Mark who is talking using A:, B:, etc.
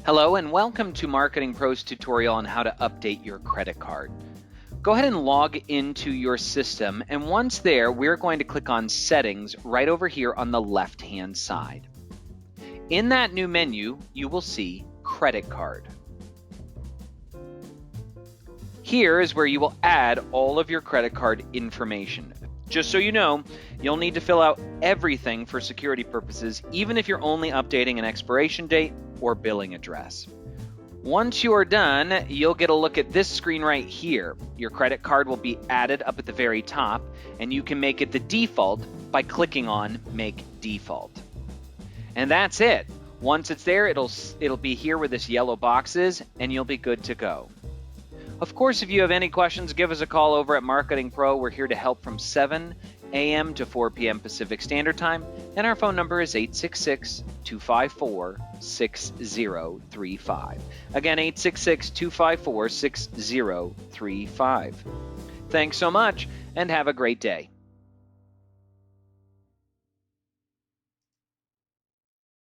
A: Hello and welcome to Marketing Pro's tutorial on how to update your credit card. Go ahead and log into your system, and once there, we're going to click on Settings right over here on the left-hand side. In that new menu, you will see Credit Card. Here is where you will add all of your credit card information. Just so you know, you'll need to fill out everything for security purposes, even if you're only updating an expiration date or billing address. Once you are done, you'll get a look at this screen right here. Your credit card will be added up at the very top, and you can make it the default by clicking on Make Default. And that's it. Once it's there, it'll be here where this yellow box is, and you'll be good to go. Of course, if you have any questions, give us a call over at Marketing Pro. We're here to help from 7 a.m. to 4 p.m. Pacific Standard Time, and our phone number is 866-254-6035. Again, 866-254-6035. Thanks so much, and have a great day.